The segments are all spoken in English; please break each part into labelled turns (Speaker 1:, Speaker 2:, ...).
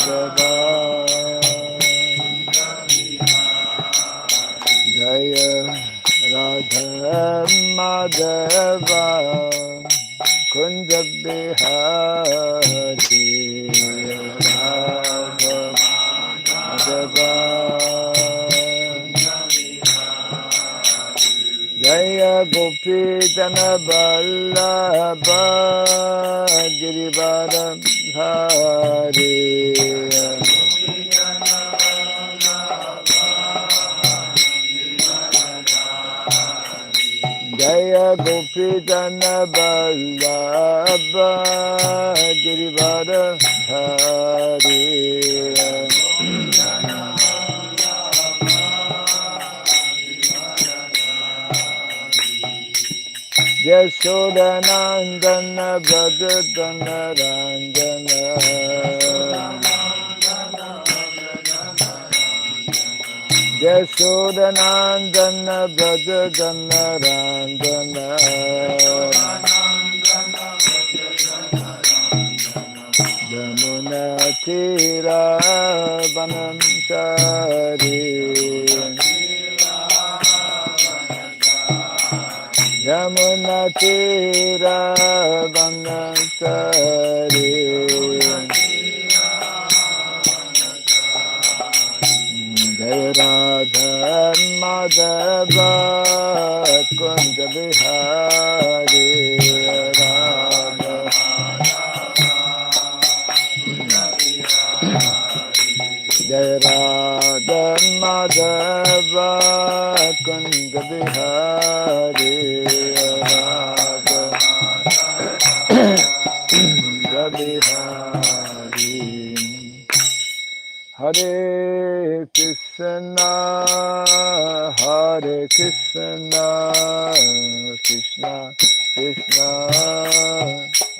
Speaker 1: Madhava Jaya Radha Madhava Kunja Bihari Radha Madhava Jaya Gopi Jana Vallabha Girivara Hari Jaya Gopi Jana Vallabha Girivara Hari Yashodanandana Bhadadana Ranjana Yashodanandana Bhadadana Ranjana Yamuna Tira Vanamchari Yamuna Tira Vanamchari Jaya Radha Madhava Kunja Bihari Radha Jaya Radha Madhava Kunja Bihari Radha Kunja Bihari Hare Krishna Krishna Krishna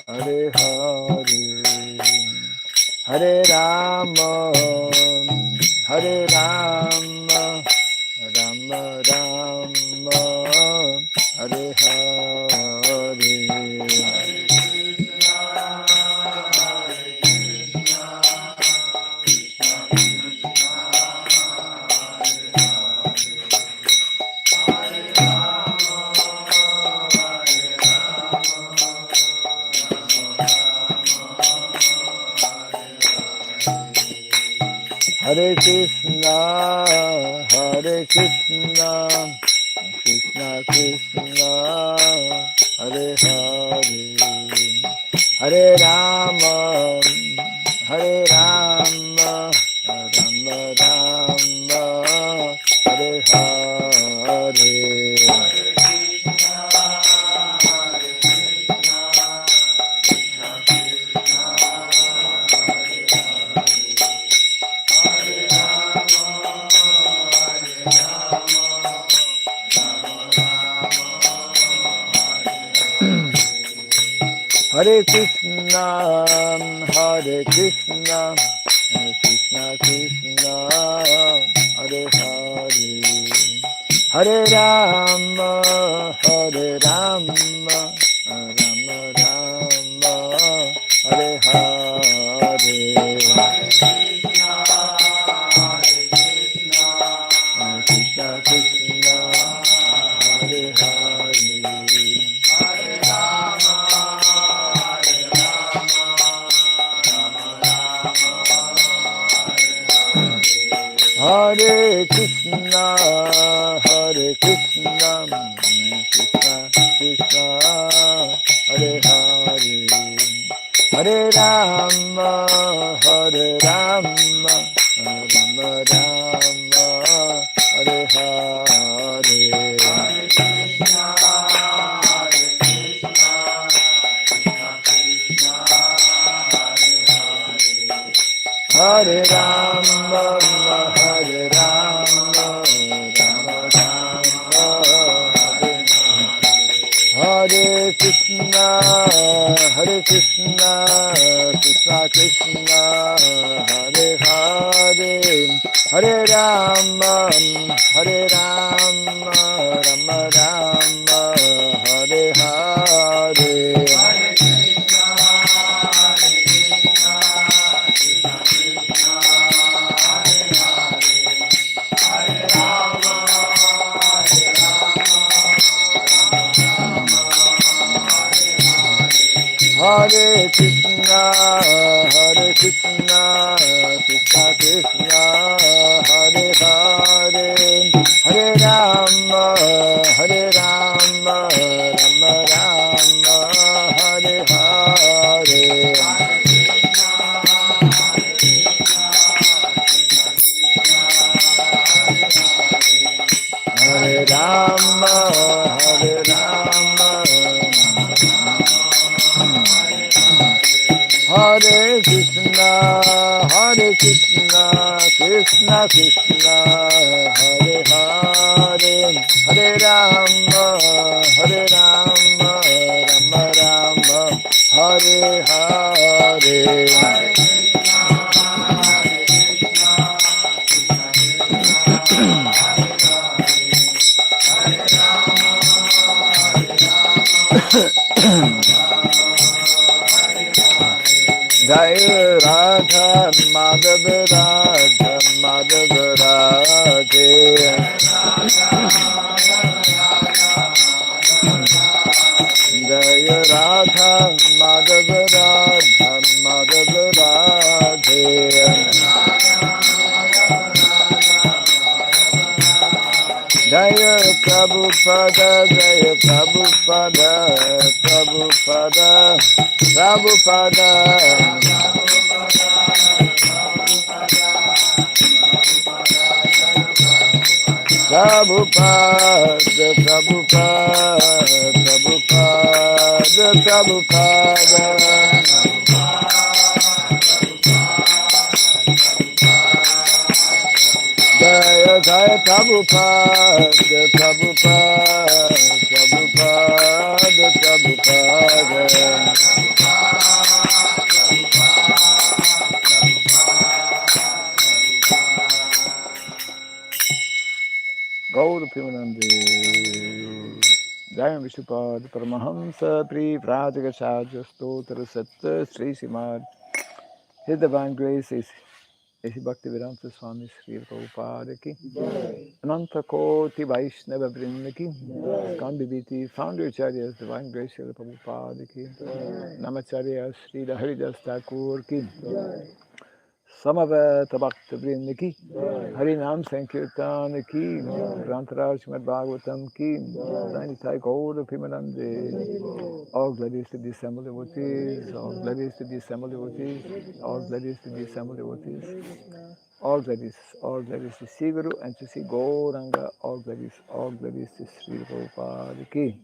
Speaker 1: Hare Hare Hare Rama Rama Rama Hare Hare Hare Krishna, Krishna Krishna, Hare Hare, Hare Rama, Rama Rama, Hare Hare. Hare Krishna, Krishna Krishna, Hare Hare, Hare Rama, Rama Rama, Hare Hare. Krishna Krishna, Hare Hare. Hare Krishna, Krishna Krishna, Hare Hare, Hare Rama, Rama Rama, Hare Hare. Hare Rama, Hare Rama, Rama Rama, Hare Krishna, Krishna Krishna, Hare Hare, Hare Rama, Rama Rama, Hare Hare. Hare Krishna, Hare Krishna, Krishna Krishna, Hare Hare, Hare Rama, Hare Rama, Rama Rama, Hare Hare. Hare Rama, Hare Rama, Hare Krishna, Hare Krishna, Krishna Krishna, Hare Hare, Hare Rama, Hare Rama, Rama Rama, Hare Hare. Jai Radha Madhava Radha Madhava Radhe. Jai Radha Madhava Radha Madhava Radhe. Jaya Prabhupada, Jaya Prabhupada, Prabhupada, Prabhupada. Prabhupada, Prabhupada, Prabhupada, Prabhupada. Jaya Jaya Prabhupada, Prabhupada, Prabhupada, Prabhupada. Gaur Pimanande, Jaya Vishupad, Paramahamsa, Pri Vrajaga Shaja, Stotra Satta, Sri Srimad, His Divine Grace is Bhaktivedanta Swami Sri Prabhupada ki, Ananta Koti Vaishnava Vrinda ki, Skandiviti, Founder Acharyas, Divine Grace Sri Prabhupada ki, Namacharya Sri Haridas Thakur ki, Samaveta Bhakta Vrinda ki, Harinam Sankirtan ki, Grantaraj Srimad Bhagavatam ki, Sainitai Gaura Pimanande, all glorious to the assembled devotees, all glorious to the assembled devotees, all glorious to the assembled devotees, all glorious to see Guru and to see Gauranga, all glorious to Sri Prabhupada ki.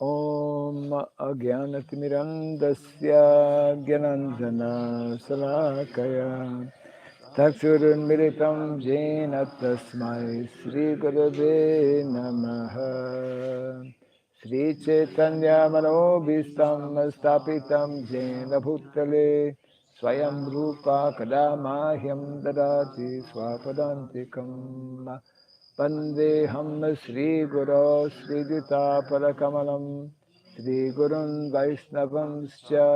Speaker 1: Om Agyanatimirandasya Gyananjana Salakaya Taksurunmiritam Jena Tasmai Sri Gurave Namaha Sri Chaitanya Manobhistam Stapitam Jena Bhutale Swayam Rupa Kadamahyam Dadati Swapadantikam Vandeham Sri Guru Sri Dita Parakamalam Sri Gurun Vaishnavamscha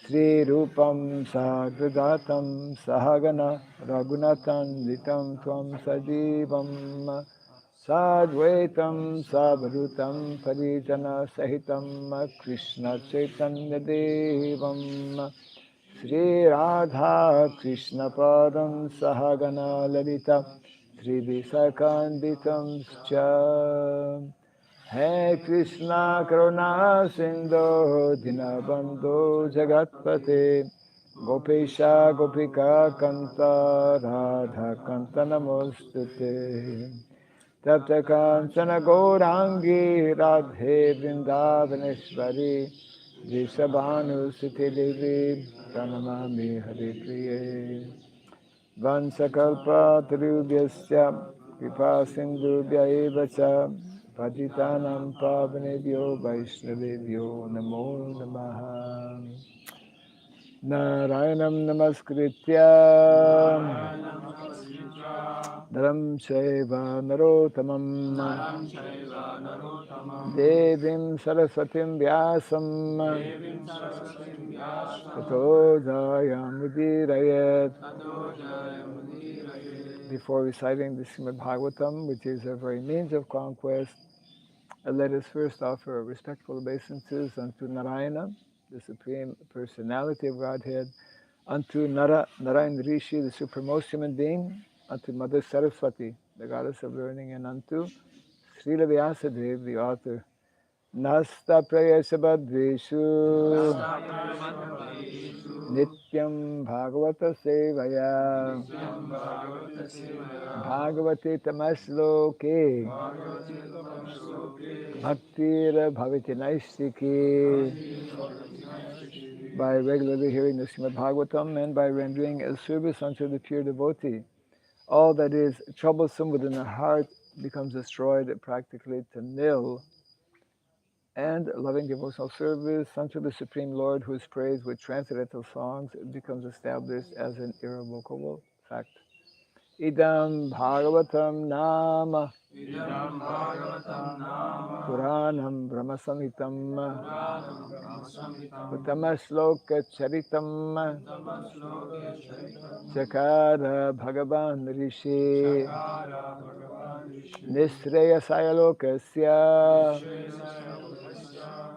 Speaker 1: Sri Rupam Sagradatam Sahagana Raghunathan Vitam Tvam Sajivam Sadvaitam Savadutam Parijana Sahitam Krishna Chaitanya Devam Sri Radha Krishna Padam Sahagana Lalita Sri Visakanditam Cha Hai Krishna Karuna Sindhu Dinabandhu Jagatpate Gopesha Gopika Kanta Radha Kanta Namostute Tapta Kancana Gaurangi Radhe Vrindavaneshwari Vrishabhanu Siti Devi Pranamami Hare Priye Vansakalpa Tarubhyasya Kripa Sindhubhya Evacha Patitanam Pavanebhyo Vaishnavebhyo Namo Namaha Narayanam Namaskritya Dharam Shaiva Narotamam Devim Saraswatim Vyasam Tato Jayamudirayat. Before reciting the Srimad Bhagavatam, which is our very means of conquest, let us first offer respectful obeisances unto Narayana, the Supreme Personality of Godhead, unto Narayan Rishi, the supremmost human being, unto Mother Saraswati, the goddess of learning, and unto Srila Vyasadeva, the author. Nasta Prayasabhadreshu Nityam Bhagavata Sevaya Bhagavate Tamasloke Bhaktira Bhavati Naistiki. By regularly hearing the Srimad Bhagavatam and by rendering a service unto the pure devotee, all that is troublesome within the heart becomes destroyed practically to nil, and loving devotional service unto the Supreme Lord, who is praised with transcendental songs, becomes established as an irrevocable fact. Idam Bhagavatam Nama Puranam Brahmasamhitam Uttama Charitam Chakara Bhagavan Rishi Nisreya Sayalokasya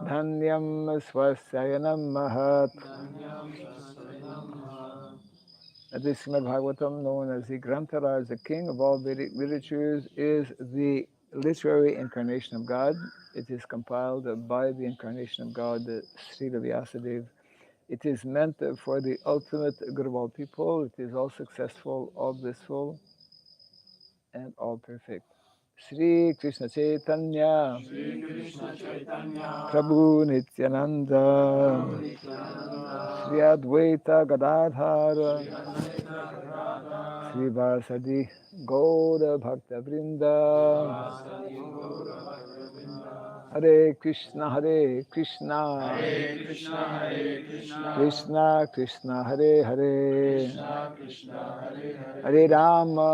Speaker 1: Dhanyam Swasayanam Mahat. This Srimad Bhagavatam, known as the Grantaraj, the king of all Vedic literatures, is the literary incarnation of God. It is compiled by the incarnation of God, Srila Vyasadeva. It is meant for the ultimate good of all people. It is all successful, all blissful, and all perfect. Sri Krishna Chaitanya Prabhu Nityananda Sri Advaita Gadadhara Sri Vasadi Gaura Bhakta Vrinda. Hare Krishna Krishna Krishna Hare Hare Hare Rama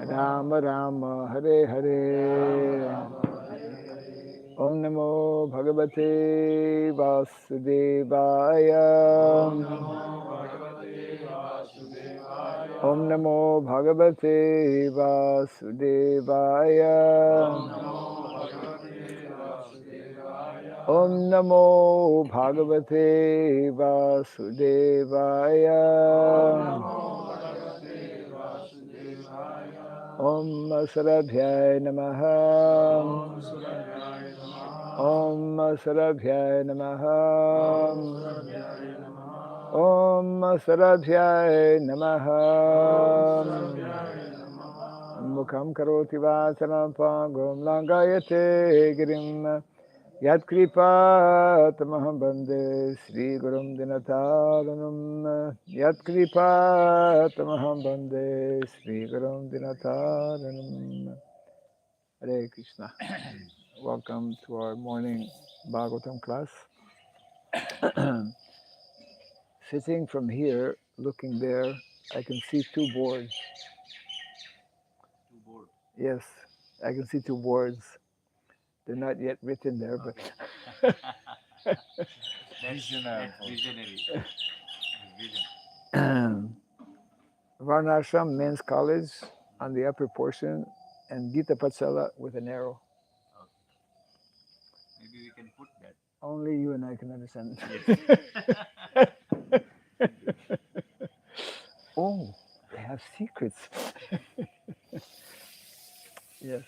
Speaker 1: Rama Rama Hare Hare. Om Namo Bhagavate Vasudevaya. Om Namo Bhagavate Vasudevaya. Om Namo Bhagavate Vasudevaya. Om Sarabhyaya Namaha. Om Sarabhyaya Namaha. Om Sarabhyaya Namaha. Mukham karoti vasanam pangam langayate girim. Yat kripa tamaham bande Sri Gurum Dinataranam. Yat kripa tamaham bande Sri Gurum Dinataranam. Hare Krishna. Welcome to our morning Bhagavatam class. Sitting from here, looking there, I can see two boards.
Speaker 2: Two boards?
Speaker 1: Yes, I can see two boards. They're not yet written there, but...
Speaker 2: That's visionary. Vision.
Speaker 1: Varnashram Men's College on the upper portion, and Gita Patsala with an arrow.
Speaker 2: Okay. Maybe we can put that.
Speaker 1: Only you and I can understand.
Speaker 2: Yes.
Speaker 1: Oh, they have secrets. Yes.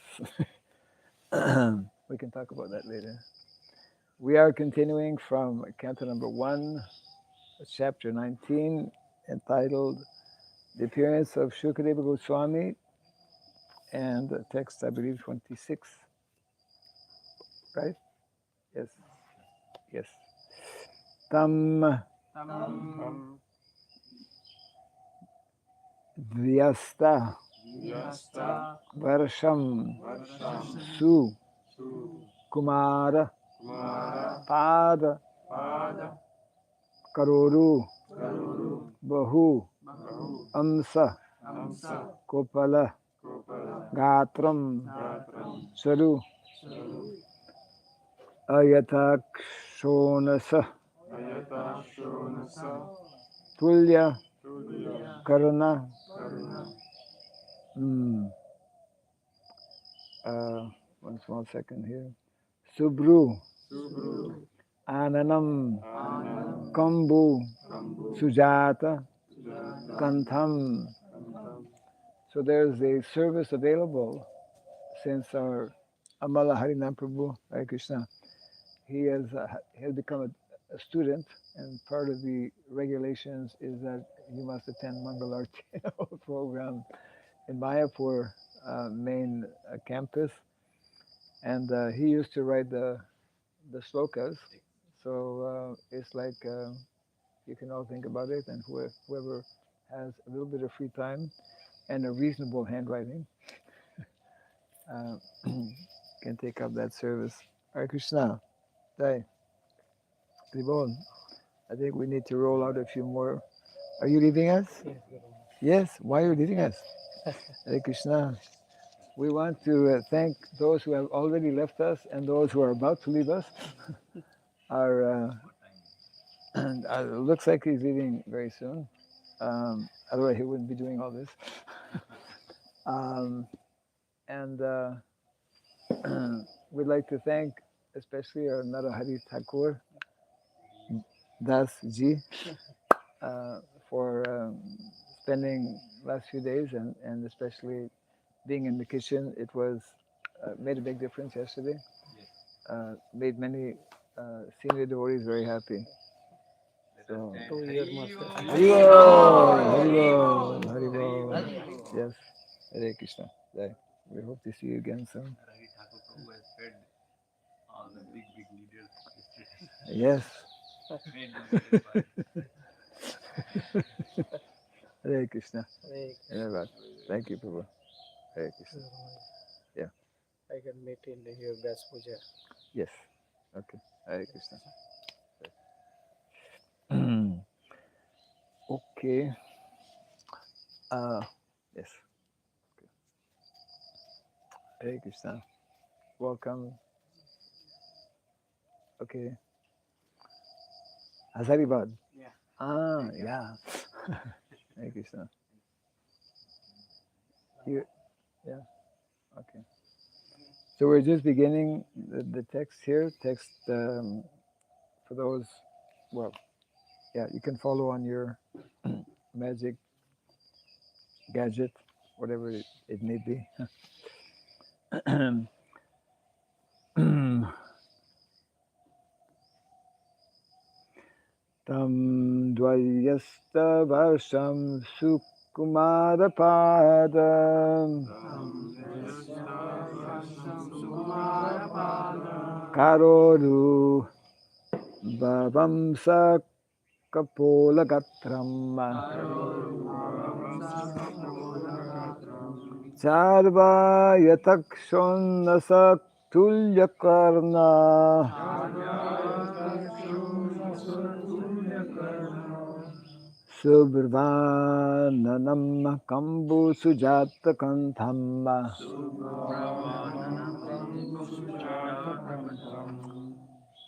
Speaker 1: We can talk about that later. We are continuing from Canto number 1, chapter 19, entitled The Appearance of Shukadeva Goswami, and text, I believe, 26. Right? Yes. Yes. Tam Vyasta Varsham Su Kumara Pada Karoru, Bahu, Amsa, Kopala, Gatram, Saru, Ayatakshonasa, Tulya, Karuna, one small second here. Subru, Ananam, Kambu, Sujata, Kantham. So there's a service available since our Amala Harinam Prabhu, Hare Krishna, he has become a student, and part of the regulations is that he must attend Mangalarti program in Mayapur main campus, and he used to write the slokas. So it's like you can all think about it, and whoever has a little bit of free time and a reasonable handwriting can take up that service. Hare Krishna. Jai. Tribon. I think we need to roll out a few more. Are you leaving us? Yes. Why are you leaving us? Hare Krishna. We want to thank those who have already left us and those who are about to leave us. Our looks like he's leaving very soon. Otherwise, he wouldn't be doing all this. And we'd like to thank especially our Narahari Thakur Das Ji for spending last few days and especially being in the kitchen. It was made a big difference yesterday. Made many senior devotees very happy. So, Haribol, Haribol. Yes, Hare Krishna. Jai. We hope to see you again soon.
Speaker 2: All the big leaders yesterday.
Speaker 1: Yes. Hare Krishna. Thank you, Prabhu. Hare Krishna. Yeah.
Speaker 3: I can meet in your Vyas Puja.
Speaker 1: Yes. Okay. Hare Krishna. Okay. Yes. Okay. Hare Krishna. Welcome. Okay. Hazaribad.
Speaker 3: Yeah.
Speaker 1: Yeah. Hare Krishna. Here. Yeah. Okay. So we're just beginning the text here. Text for those, well, yeah, you can follow on your magic gadget, whatever it may be. Tam dvayasta varsham sukumarapadam karoru bhavam sakapolagatram charvayatakshonnasak tulyakarna Subhrvananam kambu sujata kantham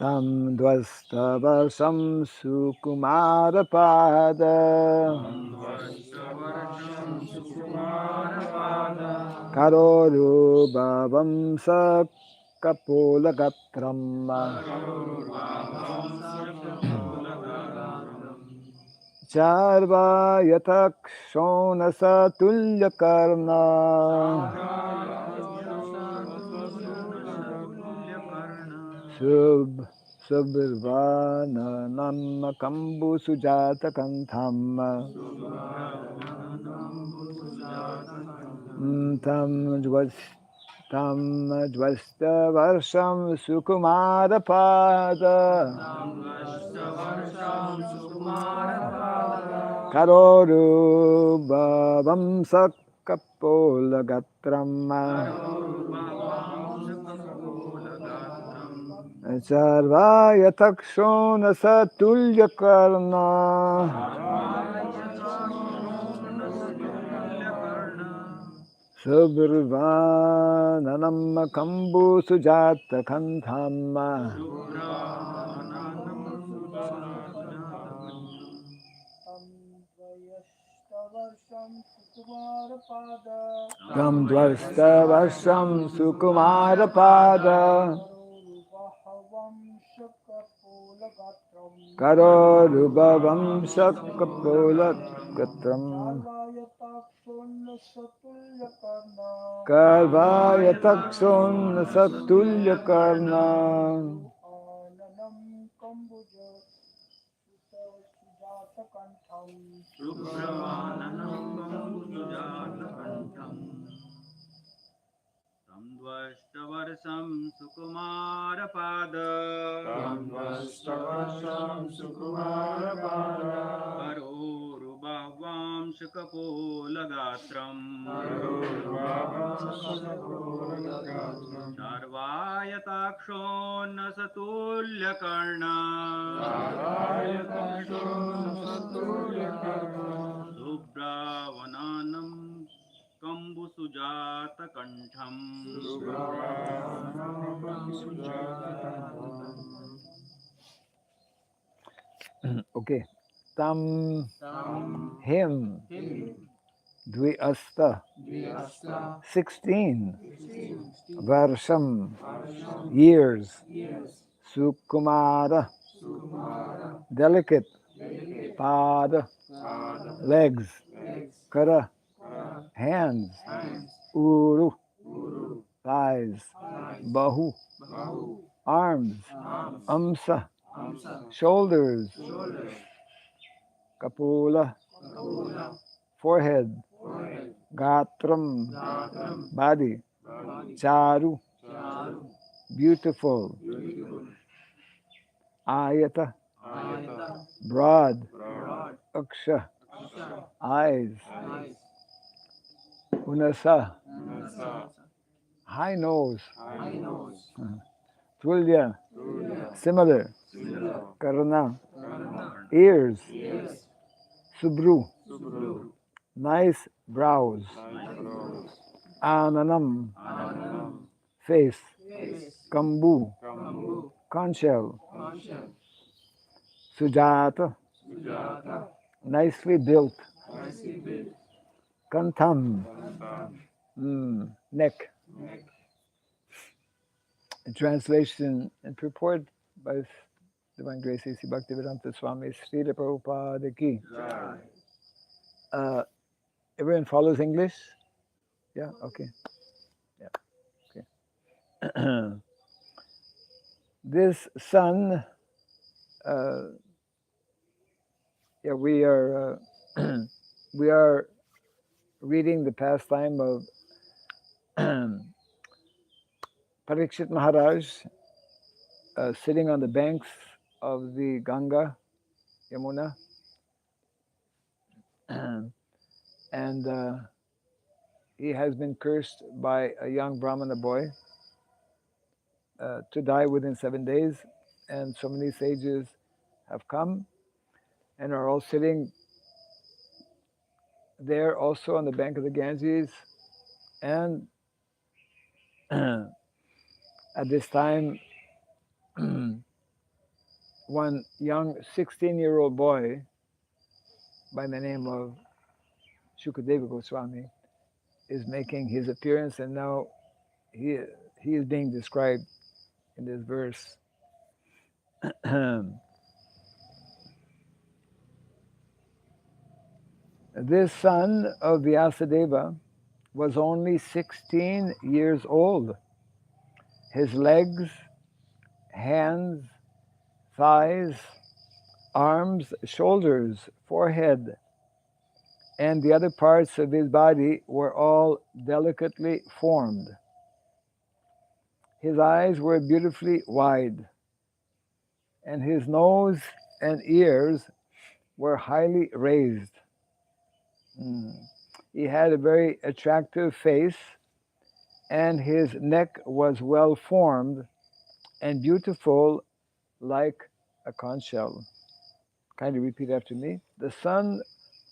Speaker 1: tam dvastavasam sukumara pada karoru bhavam sakapolagatram Charvayatakshonasa tulyakarna Subhrvananam kambu sujata kantham tam dvasta varsham sukumara pada karoru bhavam sakapolagatram Sarvaya takshona satulya karna Subhrvananam kambu sujata kanthamma Tam dvasta varsam sukumara pada Karorubhavam Shakapolat Katram Karvaya Takson Satulya Karna
Speaker 2: Samdvashtavarsham sukumarapada Karorubhavam shakapolagatram Charvayataksho nasatulyakarna Subhravananam kambusujata kantham
Speaker 1: Okay. Tam him dviasta 16 varsham years sukumara delicate pada legs kara hands uru thighs bahu arms amsa shoulders kapula forehead gatram body charu beautiful ayata broad aksha eyes unasa high nose tulya similar karna ears subru nice brows ananam face kambu conch shell sujata nicely built kantham neck. In translation and purport by His Divine Grace A.C. Bhaktivedanta Swami Srila Prabhupada Ki. Everyone follows English? Yeah, okay. Yeah, okay. This sun, yeah, we are we are reading the pastime of Parikshit Maharaj sitting on the banks of the Ganga, Yamuna, and he has been cursed by a young Brahmana boy to die within 7 days, and so many sages have come and are all sitting there also on the bank of the Ganges, and at this time one young 16-year-old boy by the name of Shukadeva Goswami is making his appearance, and now he is being described in this verse. This son of Vyasadeva was only 16 years old. His legs, hands, thighs, arms, shoulders, forehead, and the other parts of his body were all delicately formed. His eyes were beautifully wide, and his nose and ears were highly raised. He had a very attractive face, and his neck was well formed and beautiful like a conch shell. Kindly repeat after me. The son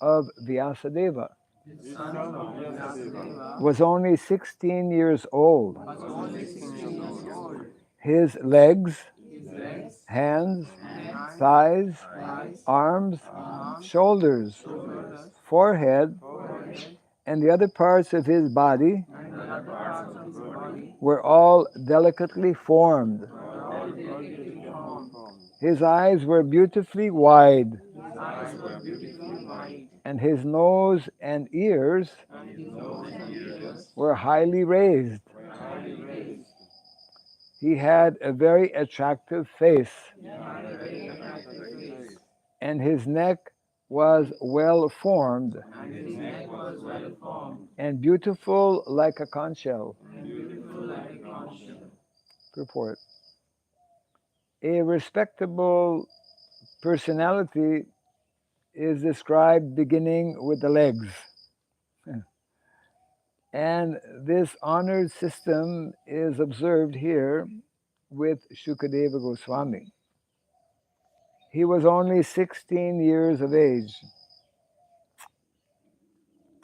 Speaker 1: of Vyasadeva
Speaker 2: The son of Vyasadeva
Speaker 1: was only 16 years old.
Speaker 2: was only 16 years old.
Speaker 1: His legs,
Speaker 2: His legs,
Speaker 1: hands,
Speaker 2: hands,
Speaker 1: thighs,
Speaker 2: thighs,
Speaker 1: arms,
Speaker 2: arms,
Speaker 1: shoulders,
Speaker 2: shoulders,
Speaker 1: forehead,
Speaker 2: forehead,
Speaker 1: and the other parts of his body
Speaker 2: and the other parts of his body
Speaker 1: were all delicately formed.
Speaker 2: were all delicately formed.
Speaker 1: His eyes were beautifully wide,
Speaker 2: His eyes were beautifully white,
Speaker 1: and his nose and ears
Speaker 2: and his nose and ears
Speaker 1: were highly raised.
Speaker 2: were highly raised.
Speaker 1: He had a very attractive face,
Speaker 2: He had a very attractive face,
Speaker 1: and his neck was well formed
Speaker 2: and his neck was well formed,
Speaker 1: and beautiful like a conch shell.
Speaker 2: and beautiful like a conch shell.
Speaker 1: Purport. A respectable personality is described beginning with the legs. And this honored system is observed here with Shukadeva Goswami. He was only 16 years of age.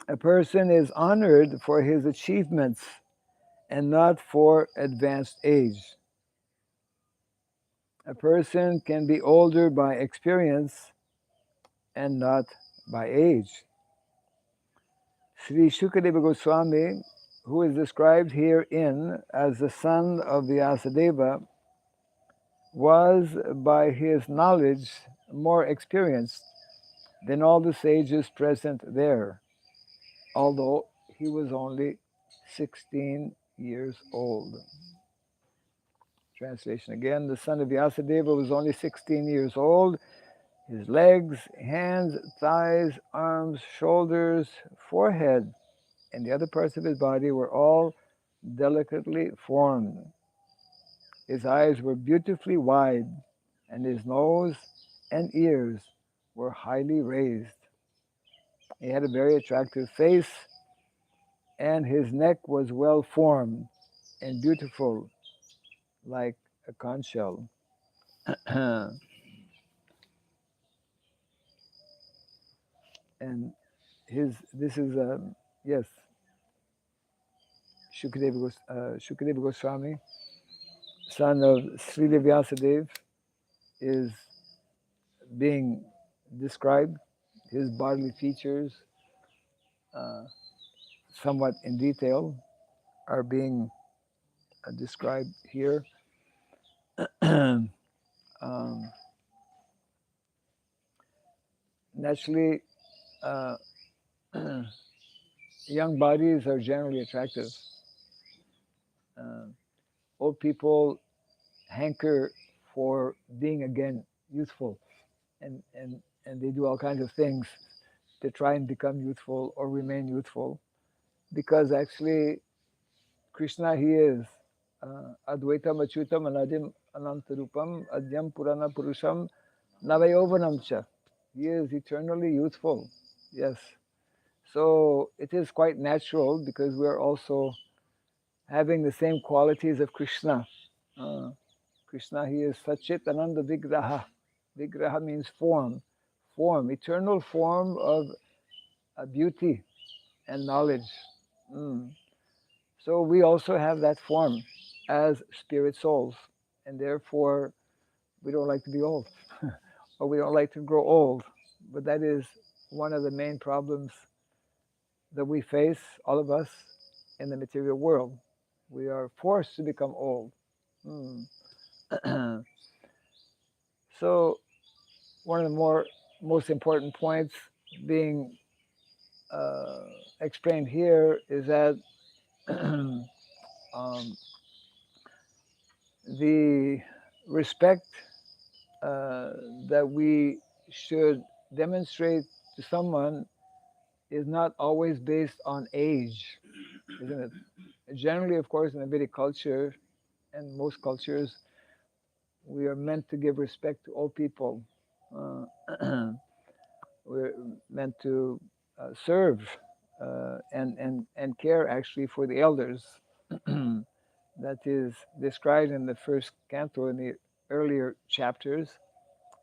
Speaker 1: A person is honored for his achievements and not for advanced age. A person can be older by experience and not by age. Sri Shukadeva Goswami, who is described herein as the son of Vyasadeva, was by his knowledge more experienced than all the sages present there, although he was only 16 years old. Translation again, the son of Vyasadeva was only 16 years old. His legs, hands, thighs, arms, shoulders, forehead, and the other parts of his body were all delicately formed. His eyes were beautifully wide, and his nose and ears were highly raised. He had a very attractive face, and his neck was well formed and beautiful like a conch shell. And this is yes, Shukadeva Goswami, son of Sridham Vyasadeva, is being described. His bodily features, somewhat in detail, are being described here. Naturally, uh, young bodies are generally attractive. Old people hanker for being again youthful, and they do all kinds of things to try and become youthful or remain youthful, because actually Krishna, he is Advaitam Achyutam Anadim Anantarupam Adyam Purana Purusham Navayovanam Cha. He is eternally youthful. Yes. So it is quite natural because we are also having the same qualities of Krishna. Krishna, he is Sachit Ananda Vigraha. Vigraha means form. Form, eternal form of beauty and knowledge. So we also have that form as spirit souls, and therefore we don't like to be old, or we don't like to grow old. But that is one of the main problems that we face, all of us, in the material world. We are forced to become old. So one of the most important points being explained here is that the respect that we should demonstrate to someone is not always based on age, isn't it? Generally, of course, in the Vedic culture and most cultures, we are meant to give respect to old people. We're meant to serve and care actually for the elders. that is described in the first canto in the earlier chapters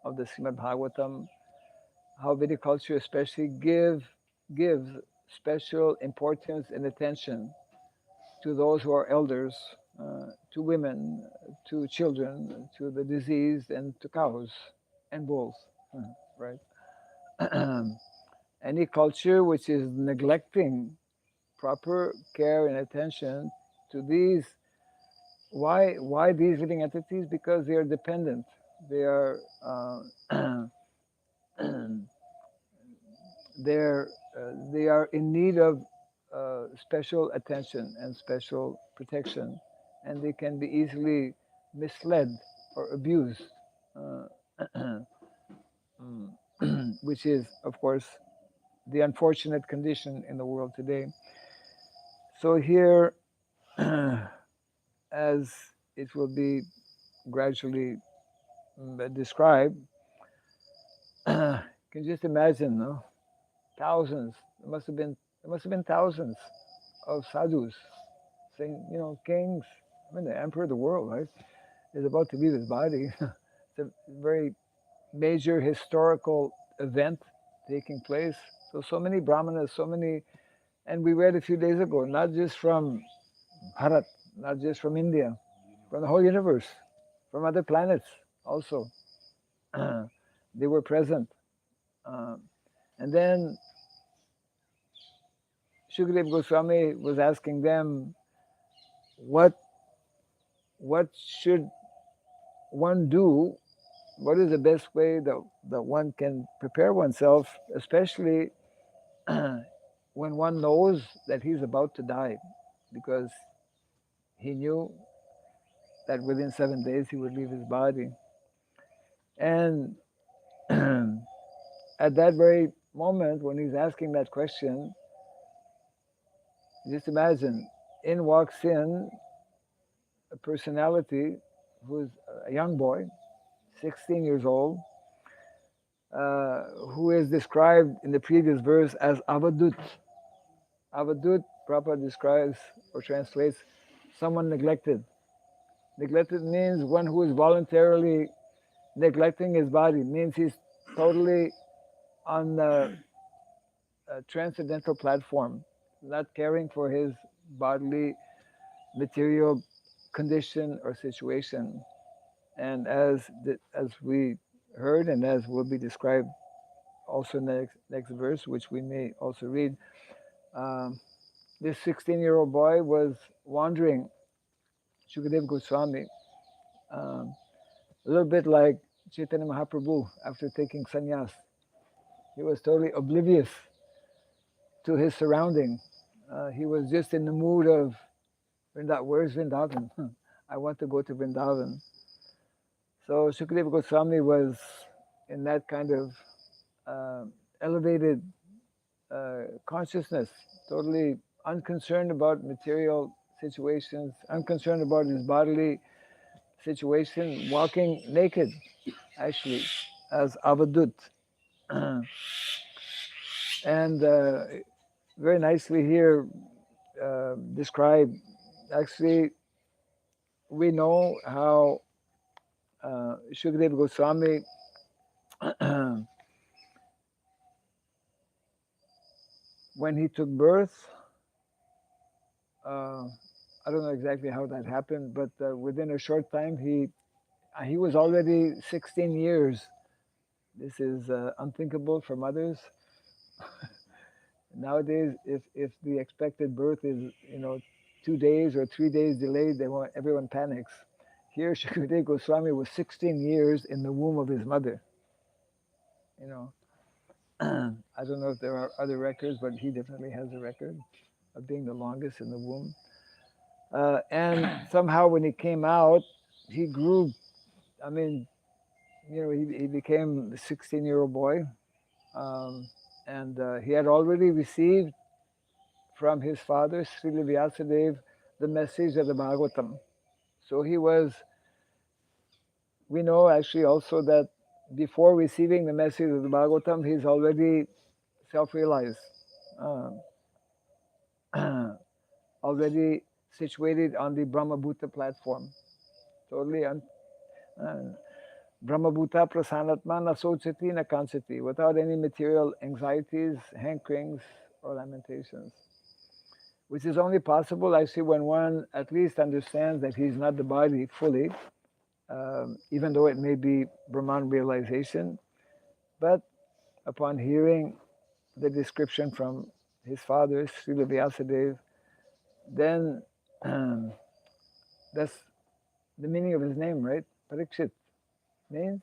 Speaker 1: of the Srimad Bhagavatam, how Vedic culture especially gives special importance and attention to those who are elders, to women, to children, to the diseased, and to cows and bulls, right? Any culture which is neglecting proper care and attention to these, why these living entities? Because they are dependent. They are they're they are in need of special attention and special protection, and they can be easily misled or abused, which is, of course, the unfortunate condition in the world today. So here, as it will be gradually described, can just imagine, no? Thousands. There must have been thousands of sadhus saying, kings. I mean, the emperor of the world, right, is about to leave his body. It's a very major historical event taking place. So many brahmanas, and we read a few days ago, not just from Bharat, not just from India, from the whole universe, from other planets also. They were present. And then Shukadeva Goswami was asking them, what should one do? What is the best way that one can prepare oneself, especially when one knows that he's about to die? Because he knew that within 7 days he would leave his body. And at that very moment when he's asking that question, just imagine, in walks in a personality who's a young boy, 16 years old, who is described in the previous verse as Avadut. Avadut, Prabhupada describes or translates someone neglected. Neglected means one who is voluntarily neglecting his body, means he's totally on the transcendental platform, not caring for his bodily material condition or situation. And as we heard, and as will be described also in the next verse, which we may also read, this 16-year-old boy was wandering, Shukadeva Goswami, a little bit like Chaitanya Mahaprabhu after taking sannyas. He was totally oblivious to his surrounding. He was just in the mood of, where's Vrindavan? I want to go to Vrindavan. So Shukadeva Goswami was in that kind of elevated consciousness, totally unconcerned about material situations, unconcerned about his bodily situation, walking naked, actually, as Avadut. And very nicely here described, actually, we know how Shukadeva Goswami when he took birth, I don't know exactly how that happened, but within a short time, he was already 16 years. This is unthinkable for mothers. Nowadays, if the expected birth is 2 days or 3 days delayed, everyone panics. Here, Shukadeva Goswami was 16 years in the womb of his mother. I don't know if there are other records, but he definitely has a record of being the longest in the womb. And somehow when he came out, he grew. I mean, he became a 16-year-old boy. And he had already received from his father, Srila Vyasadeva, the message of the Bhagavatam. So we know actually also that before receiving the message of the Bhagavatam, he's already self-realized, already situated on the Brahmabhuta platform. Totally Brahmabhuta prasanatma na sochati na kanchati, without any material anxieties, hankerings, or lamentations. Which is only possible actually when one at least understands that he's not the body fully, even though it may be Brahman realization. But upon hearing the description from his father, Srila Vyasadeva, then that's the meaning of his name, right? Parikshit means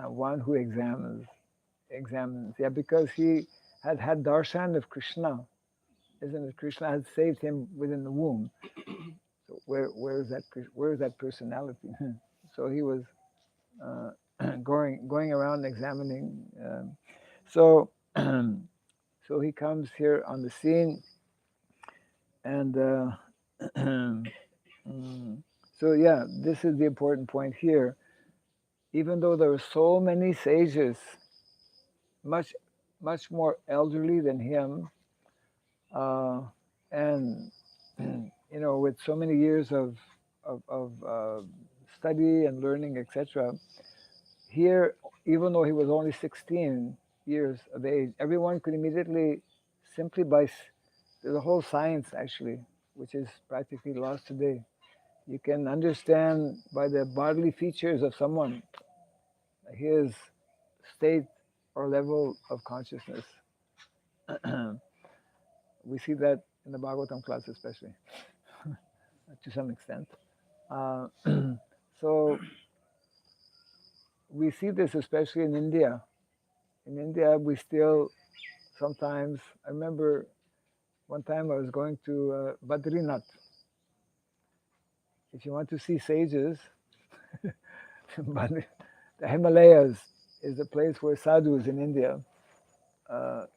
Speaker 1: one who examines. Yeah, because he had had darshan of Krishna, isn't it? Krishna had saved him within the womb. So where is that personality? So he was going around examining. So so he comes here on the scene, and so yeah, this is the important point here. Even though there are so many sages, much more elderly than him, and with so many years of study and learning, etc. Here, even though he was only 16 years of age, everyone could immediately, simply by the whole science actually, which is practically lost today. You can understand by the bodily features of someone his state or level of consciousness. We see that in the Bhagavatam class especially, to some extent. Uh, so we see this especially in India. In India, we still sometimes, I remember one time I was going to Badrinath. If you want to see sages, the Himalayas is the place where sadhus in India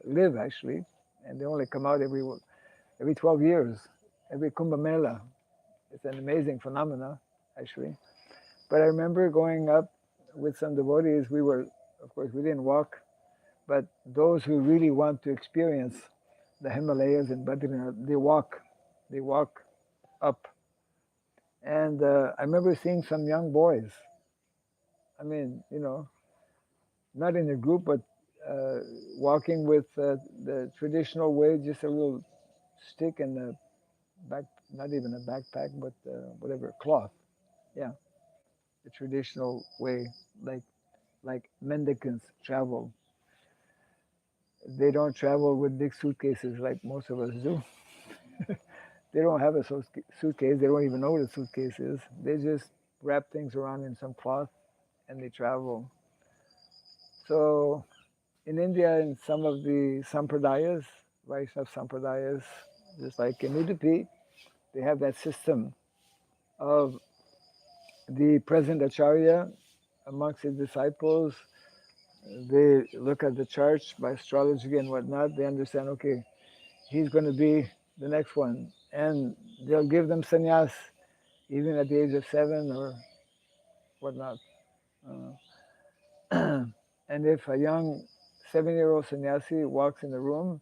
Speaker 1: live actually, and they only come out every 12 years, every Kumbh Mela. It's an amazing phenomena actually. But I remember going up with some devotees. We were, of course, we didn't walk, but those who really want to experience the Himalayas and Badrinath, they walk up. And I remember seeing some young boys. I mean, not in a group, but walking with the traditional way, just a little stick and a back, not even a backpack, but whatever, cloth. Yeah, the traditional way, like mendicants travel. They don't travel with big suitcases like most of us do. They don't have a suitcase. They don't even know what a suitcase is. They just wrap things around in some cloth and they travel. So in India, in some of the sampradayas, Vaishnava sampradayas, just like in Udupi, they have that system of the present acharya amongst his disciples. They look at the charts by astrology and whatnot. They understand, okay, he's going to be the next one. And they'll give them sannyas even at the age of 7 or whatnot. And if a young 7-year-old sannyasi walks in the room,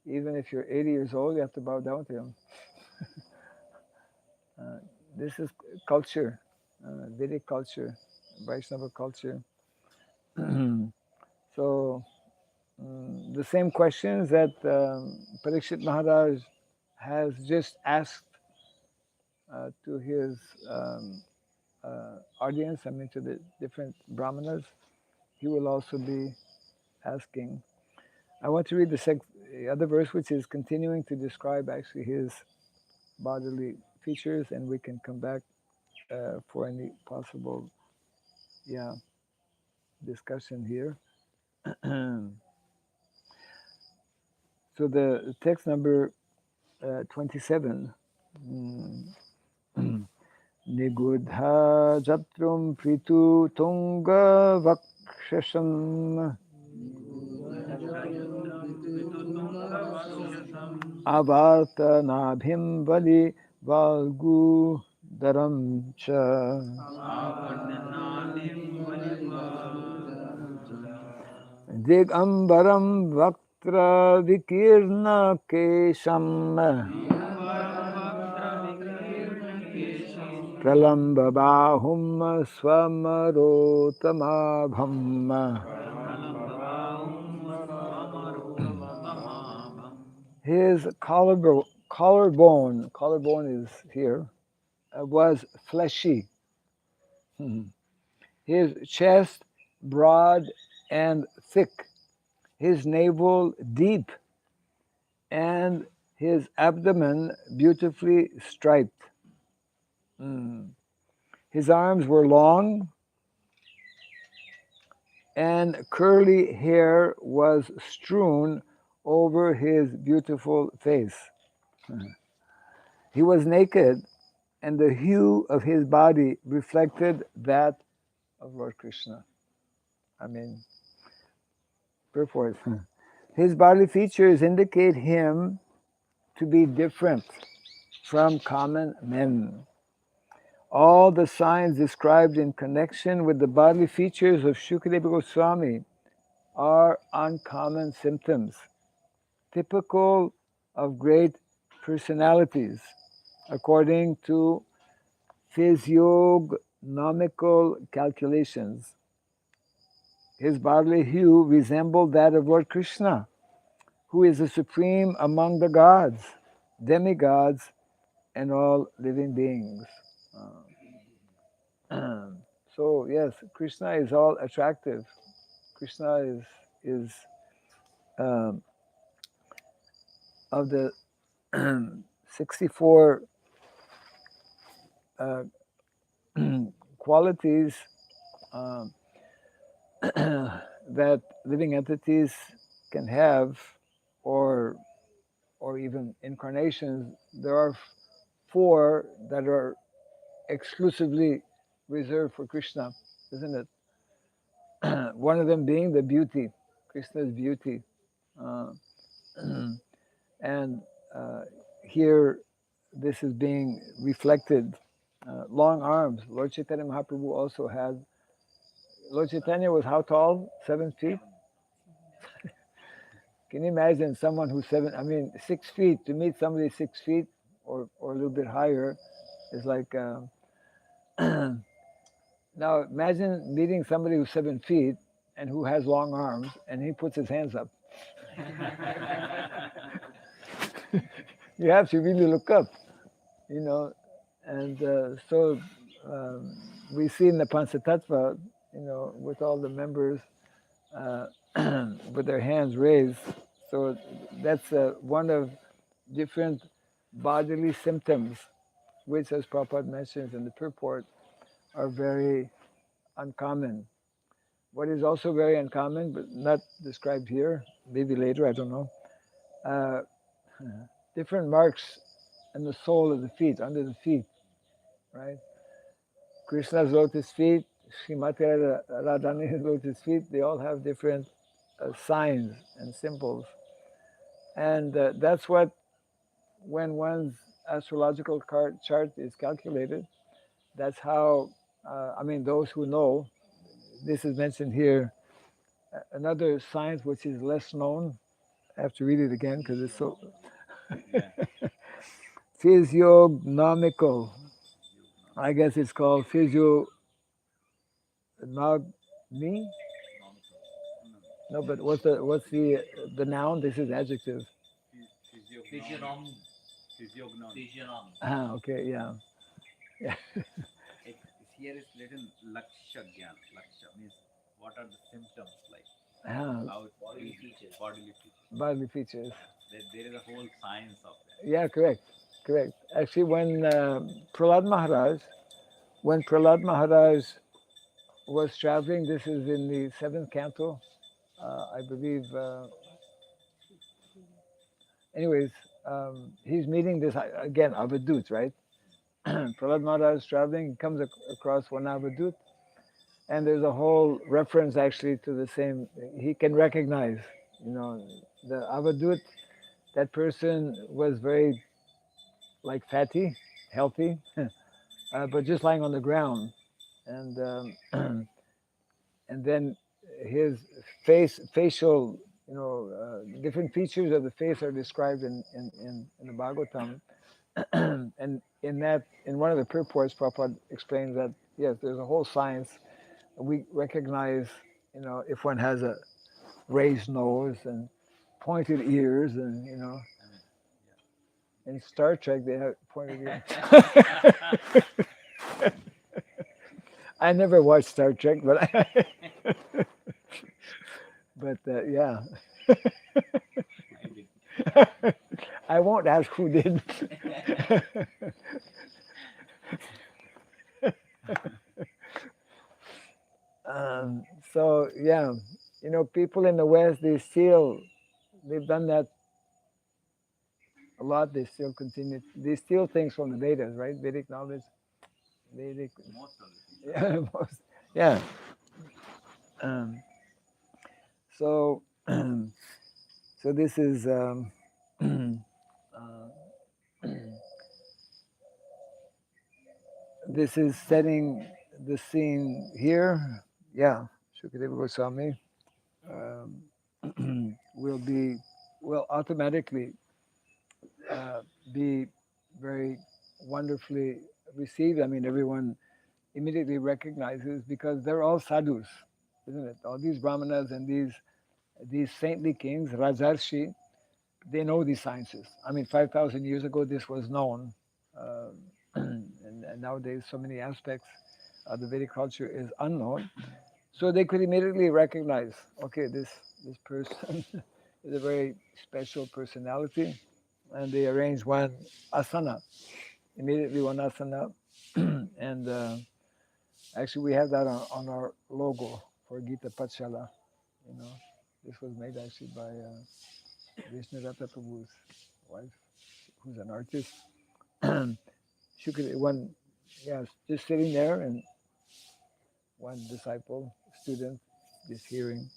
Speaker 1: even if you're 80 years old, you have to bow down to him. This is culture, Vedic culture, Vaishnava culture. So the same questions that Parikshit Maharaj has just asked to his audience, I mean to the different brahmanas, he will also be asking. I want to read the other verse, which is continuing to describe actually his bodily features, and we can come back for any possible, discussion here. So the text number 27. Nigudha jatrum pritu tunga vakshasham avarta nabhim vali valgu daram cha digambaram Vaktra vikirna kesham pralamba bahum swamarotamabham. His collarbone is here, was fleshy. His chest broad and thick, his navel deep, and his abdomen beautifully striped. His arms were long, and curly hair was strewn over his beautiful face. He was naked, and the hue of his body reflected that of Lord Krishna. I mean, purport. His bodily features indicate him to be different from common men. All the signs described in connection with the bodily features of Shukadeva Goswami are uncommon symptoms, typical of great personalities, according to physiognomical calculations. His bodily hue resembled that of Lord Krishna, who is the supreme among the gods, demigods, and all living beings. So yes, Krishna is all attractive. Krishna is um, of the 64 uh, qualities um, that living entities can have, or even incarnations. There are 4 that are exclusively reserved for Krishna, isn't it? One of them being the beauty, Krishna's beauty. Uh, and here this is being reflected. Long arms. Lord Chaitanya Mahaprabhu also had. Lord Chaitanya was how tall? 7 feet? Can you imagine someone who's 6 feet, to meet somebody 6 feet or a little bit higher is like, now imagine meeting somebody who's 7 feet and who has long arms and he puts his hands up. You have to really look up, and so we see in the Panchatattva, with all the members uh, with their hands raised. So that's one of different bodily symptoms, which, as Prabhupada mentions in the purport, are very uncommon. What is also very uncommon, but not described here, maybe later, I don't know, uh, different marks in the sole of the feet, under the feet, right? Krishna's lotus feet, Srimati Radharani's lotus feet, they all have different signs and symbols. And that's what, when one's astrological chart is calculated, that's how, those who know, this is mentioned here. Another science which is less known, I have to read it again because it's so physiognomical. I guess it's called physiognomy. No, but what's the noun? This is adjective.
Speaker 2: Physiognomy.
Speaker 1: Okay, yeah.
Speaker 2: Here is written Laksha Gyan. Laksha means what are the symptoms like? How it bodily features.
Speaker 1: Bodily features.
Speaker 2: There is a whole science of that.
Speaker 1: Yeah, correct. Actually, when Prahlad Maharaj was traveling, this is in the 7th canto, I believe. Anyways, he's meeting this, again, Avadut, right? Prahlad Maharaj is traveling, comes across one Avadut, and there's a whole reference actually to the same. He can recognize, the Avadut. That person was very fatty, healthy, but just lying on the ground, and and then his facial different features of the face are described in the Bhagavatam. And in one of the purports, Prabhupada explains that, yes, there's a whole science. We recognize, if one has a raised nose and pointed ears, and, in Star Trek, they have pointed ears. I never watched Star Trek, but yeah. I won't ask who did. So yeah, people in the West, they've done that a lot. They still continue. They steal things from the Vedas, right? Vedic knowledge. Vedic.
Speaker 2: Most of the things.
Speaker 1: Yeah. Yeah. Um, so, so this is this is setting the scene here. Yeah, Shukadeva Goswami will automatically be very wonderfully received. I mean, everyone immediately recognizes, because they're all sadhus, isn't it? All these brahmanas and these saintly kings, Rajarshi, they know these sciences. I mean, 5,000 years ago, this was known. Uh, and nowadays, so many aspects of the Vedic culture is unknown. So they could immediately recognize, okay, this person is a very special personality. And they arrange one asana, immediately one asana. And actually, we have that on our logo for Gita Pachala. This was made actually by Vishnu Ratta Prabhu's wife, who's an artist. She could just sitting there, and one disciple, student, just hearing.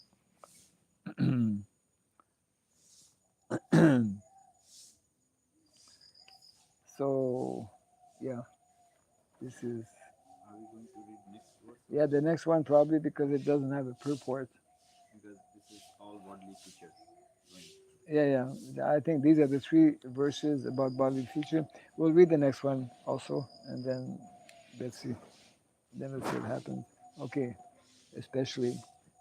Speaker 1: So, yeah, this is.
Speaker 2: Are we going to read next verse?
Speaker 1: Yeah, the next one probably, because it doesn't have a purport.
Speaker 2: Because this is all bodily features.
Speaker 1: Yeah. I think these are the 3 verses about bodily feature. We'll read the next one also, and then let's see. Then let's see what happens. Okay, especially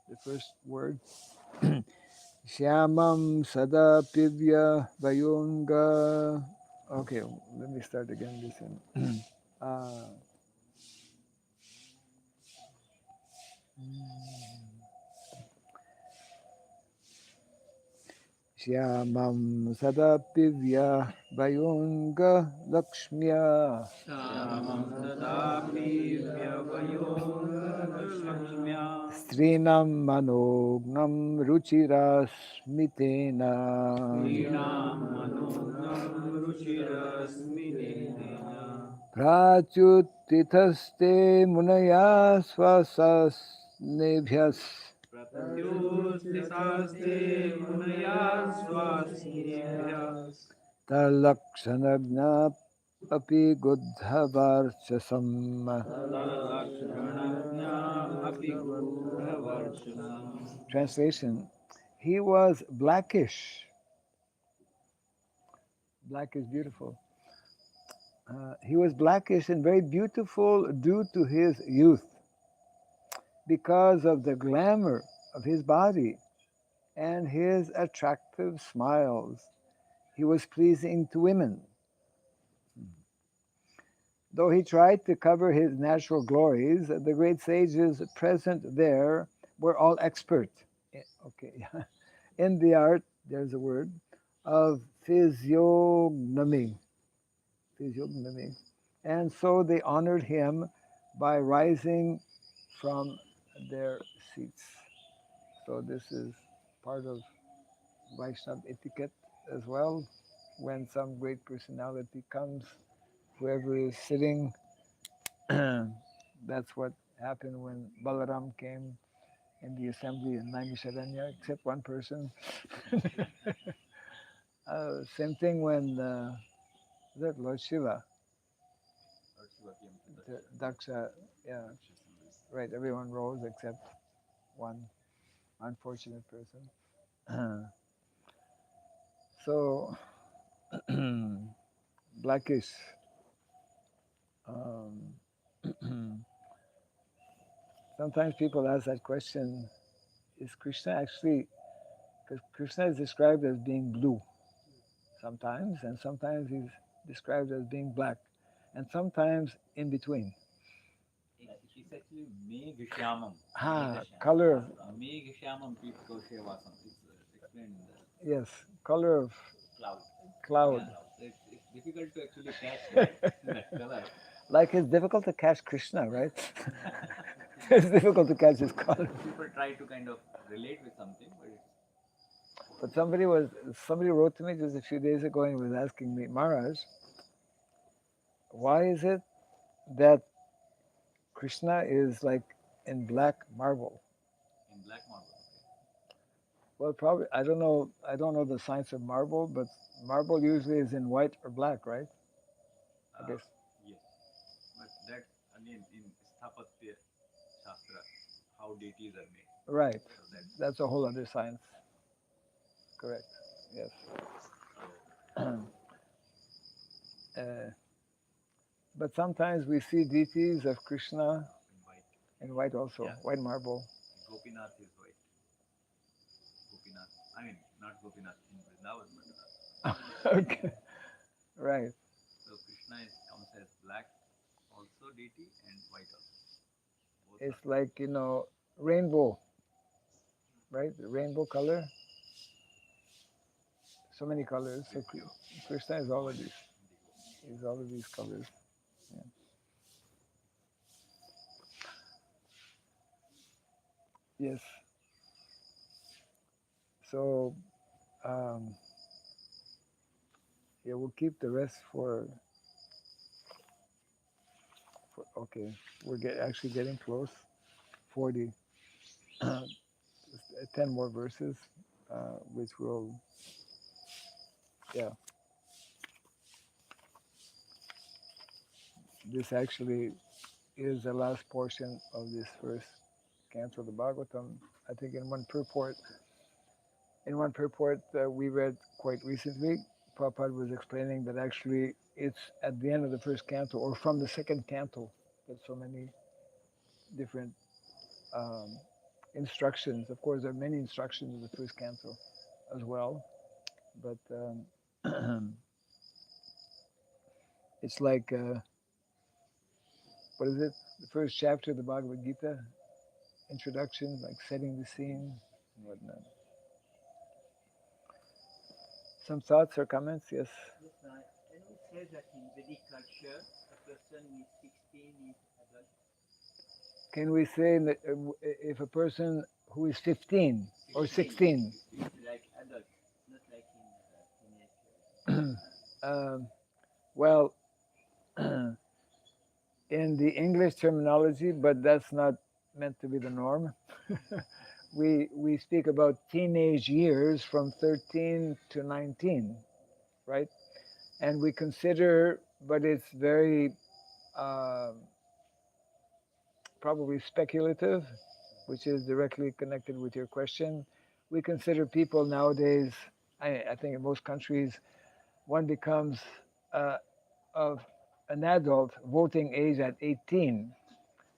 Speaker 1: the first word. Shyamam sada pivya vayunga. Okay, let me start again. Listen. Shyamam sada pivya vayunga lakshmya.
Speaker 2: Shyamam sadapi vyavayongalakshmya
Speaker 1: Strinam manognam ruchirasmitena.
Speaker 2: Srinam manognam ruchirasmitena
Speaker 1: Prachuttithaste munaya swasasnebhyas.
Speaker 2: Pratyustitaste munaya swasnebhya
Speaker 1: Talakshanagnap api guddhavarchasam.
Speaker 2: Talakshanagnya api gurdhavarchanam.
Speaker 1: Translation: He was blackish. Black is beautiful. He was blackish and very beautiful due to his youth, because of the glamour of his body and his attractive smiles. He was pleasing to women. Though he tried to cover his natural glories, the great sages present there were all expert. Okay, in the art, there's a word, of physiognomy. Physiognomy. And so they honored him by rising from their seats. So this is part of Vaishnava etiquette as well. When some great personality comes, whoever is sitting, that's what happened when Balaram came in the assembly in Naimisharanya, except one person. Same thing when that Lord Shiva, Daksha, yeah, right. Everyone rose except one unfortunate person. So blackish. Um, sometimes people ask that question: is Krishna actually? Because Krishna is described as being blue sometimes, and sometimes he's described as being black, and sometimes in between.
Speaker 2: It is actually Meghishyamam.
Speaker 1: Color of
Speaker 2: Meghishyamam Pitkoshevasam. It's explained in the
Speaker 1: yes, color of
Speaker 2: cloud.
Speaker 1: cloud.
Speaker 2: Yeah. So it's difficult to actually catch that color.
Speaker 1: Like it's difficult to catch Krishna, right? It's difficult to catch his color.
Speaker 2: People try to kind of relate with something, but it's
Speaker 1: But somebody wrote to me just a few days ago and was asking me, Maharaj, why is it that Krishna is like in black marble?
Speaker 2: in black marble.
Speaker 1: Well, probably I don't know. I don't know the science of marble, but marble usually is in white or black, right? I guess.
Speaker 2: Yes. But that again in Sthapatya Shastra, how deities are made.
Speaker 1: Right.
Speaker 2: So
Speaker 1: That's a whole other science. Correct. Yes.
Speaker 2: so
Speaker 1: But sometimes we see deities of Krishna
Speaker 2: in white.
Speaker 1: in white also,
Speaker 2: Yeah.
Speaker 1: white marble.
Speaker 2: Gopinath is white. Gopinath. I mean, not Gopinath in Vrindavan, but
Speaker 1: Okay. Right.
Speaker 2: so Krishna comes as black also deity and white also. Both
Speaker 1: It's
Speaker 2: are
Speaker 1: like, rainbow, right? The rainbow color. So many colors. So Krishna is all of these.
Speaker 2: indigo.
Speaker 1: He's all of these colors. Yeah. Yes. So, yeah, we'll keep the rest for okay. We're actually getting close. 40, 10 more verses, which will, yeah, this actually is the last portion of this first canto of the Bhagavatam. I think in one purport we read quite recently, Prabhupada was explaining that actually it's at the end of the first canto or from the second canto that so many different um, instructions. Of course, there are many instructions in the first canto as well, but it's like what is it? The first chapter of the Bhagavad Gita, introduction, like setting the scene and whatnot. Some thoughts or comments? Yes.
Speaker 4: Yes, can we say that in Vedic culture, a person is 16 is adult?
Speaker 1: Can we say that if a person who is 15 or 16,
Speaker 4: Is like adult, not like in teenage?
Speaker 1: well, in the English terminology, but that's not meant to be the norm. we speak about teenage years from 13 to 19, right? And we consider, but it's very probably speculative, which is directly connected with your question. We consider people nowadays, I think in most countries, one becomes uh, of an adult voting age at 18.